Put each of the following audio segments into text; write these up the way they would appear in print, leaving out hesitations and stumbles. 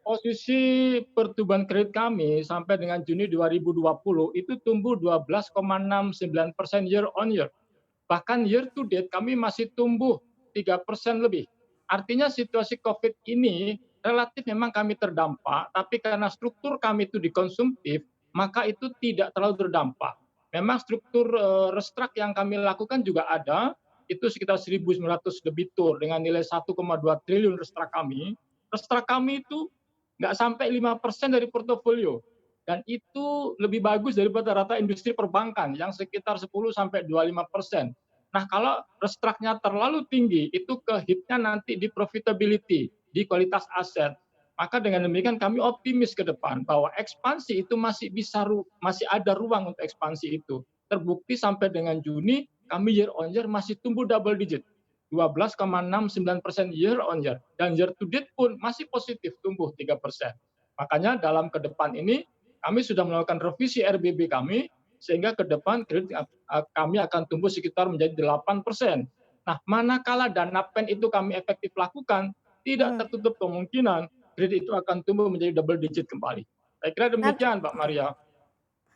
Posisi pertumbuhan kredit kami sampai dengan Juni 2020 itu tumbuh 12,69% year on year. Bahkan year to date kami masih tumbuh 3% lebih. Artinya situasi COVID ini relatif memang kami terdampak, tapi karena struktur kami itu dikonsumtif, maka itu tidak terlalu terdampak. Memang struktur restruct yang kami lakukan juga ada, itu sekitar 1.900 debitur dengan nilai 1,2 triliun restruct kami. Restruct kami itu nggak sampai 5% dari portofolio. Dan itu lebih bagus daripada rata industri perbankan yang sekitar 10 sampai 25%. Nah, kalau restruknya terlalu tinggi, itu ke-hit-nya nanti di profitability, di kualitas aset. Maka dengan demikian kami optimis ke depan bahwa ekspansi itu masih ada ruang untuk ekspansi itu. Terbukti sampai dengan Juni kami year on year masih tumbuh double digit. 12,69% year on year. Dan year to date pun masih positif tumbuh 3%. Makanya dalam ke depan ini kami sudah melakukan revisi RBB kami sehingga ke depan kredit kami akan tumbuh sekitar menjadi 8%. Nah, manakala dana pen itu kami efektif lakukan, tidak Mhm. tertutup kemungkinan kredit itu akan tumbuh menjadi double digit kembali. Saya kira Nanti demikian, Mbak oke. Maria.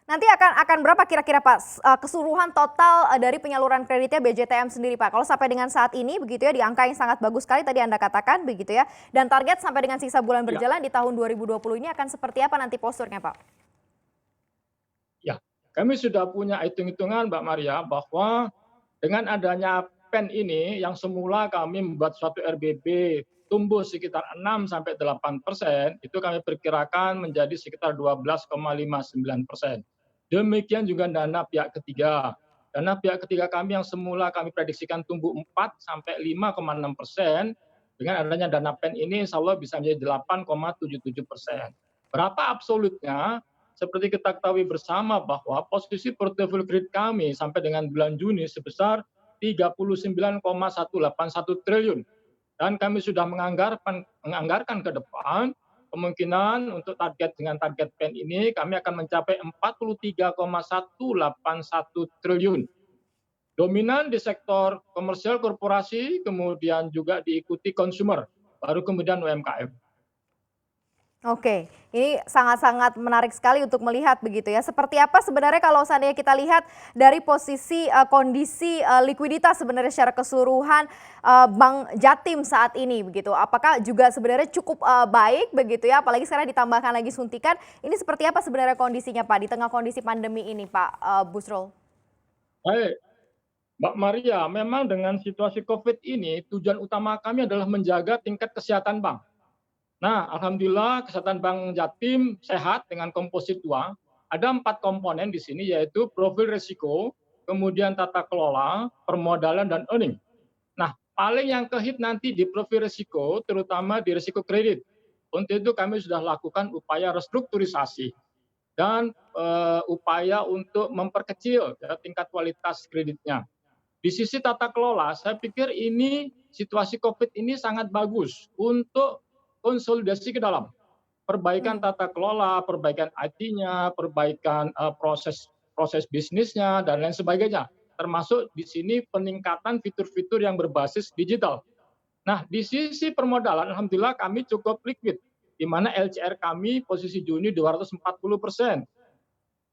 Nanti akan berapa kira-kira Pak, keseluruhan total, dari penyaluran kreditnya BJTM sendiri Pak? Kalau sampai dengan saat ini begitu ya, di angka yang sangat bagus sekali tadi Anda katakan begitu ya, dan target sampai dengan sisa bulan Ya, berjalan di tahun 2020 ini akan seperti apa nanti posturnya Pak? ya. Kami sudah punya hitung-hitungan, Mbak Maria, bahwa dengan adanya pen ini yang semula kami membuat suatu RBB tumbuh sekitar 6 sampai 8%, itu kami perkirakan menjadi sekitar 12,59%. Demikian juga dana pihak ketiga. Dana pihak ketiga kami yang semula kami prediksikan tumbuh 4 sampai 5,6%, dengan adanya dana pen ini insya Allah bisa menjadi 8,77%. Berapa absolutnya? Seperti kita ketahui bersama bahwa posisi portofolio kredit kami sampai dengan bulan Juni sebesar 39,181 triliun. Dan kami sudah menganggarkan ke depan kemungkinan untuk dengan target pen ini kami akan mencapai 43,181 triliun. Dominan di sektor komersial korporasi, kemudian juga diikuti consumer, baru kemudian UMKM. Oke, ini sangat-sangat menarik sekali untuk melihat begitu ya. Seperti apa sebenarnya kalau seandainya kita lihat dari posisi, kondisi, likuiditas sebenarnya secara keseluruhan, Bank Jatim saat ini begitu. Apakah juga sebenarnya cukup, baik begitu ya, apalagi sekarang ditambahkan lagi suntikan, ini seperti apa sebenarnya kondisinya Pak, di tengah kondisi pandemi ini Pak, Busrul? Baik, Mbak Maria, memang dengan situasi COVID ini tujuan utama kami adalah menjaga tingkat kesehatan bank. Nah, alhamdulillah kesehatan Bank Jatim sehat dengan komposit uang. Ada 4 komponen di sini yaitu profil risiko, kemudian tata kelola, permodalan, dan earning. Nah, paling yang ke-hit nanti di profil risiko, terutama di risiko kredit. Untuk itu kami sudah lakukan upaya restrukturisasi dan upaya untuk memperkecil ya, tingkat kualitas kreditnya. Di sisi tata kelola, saya pikir ini situasi COVID ini sangat bagus untuk konsolidasi ke dalam. Perbaikan Hmm. tata kelola, perbaikan IT-nya, perbaikan proses proses bisnisnya, dan lain sebagainya. Termasuk di sini peningkatan fitur-fitur yang berbasis digital. Nah, di sisi permodalan, alhamdulillah kami cukup liquid, di mana LCR kami posisi Juni 240%.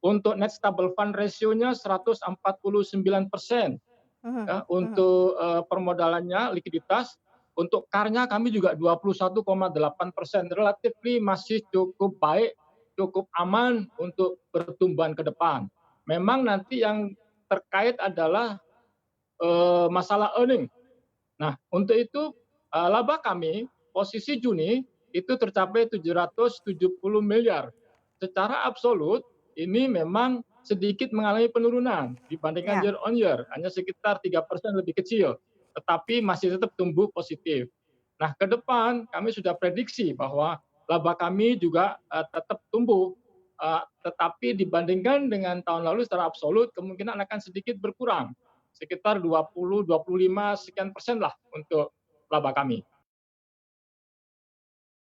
Untuk net stable fund ratio-nya 149%. Mhm, Ya, mhm. untuk permodalannya likuiditas, untuk CAR-nya kami juga 21,8%, relatif masih cukup baik, cukup aman untuk pertumbuhan ke depan. Memang nanti yang terkait adalah masalah earning. Nah, untuk itu laba kami posisi Juni itu tercapai 770 miliar. Secara absolut ini memang sedikit mengalami penurunan dibandingkan Ya. year on year, hanya sekitar 3% lebih kecil, tetapi masih tetap tumbuh positif. Nah, ke depan kami sudah prediksi bahwa laba kami juga tetap tumbuh, tetapi dibandingkan dengan tahun lalu secara absolut kemungkinan akan sedikit berkurang, sekitar 20-25 sekian persen lah untuk laba kami.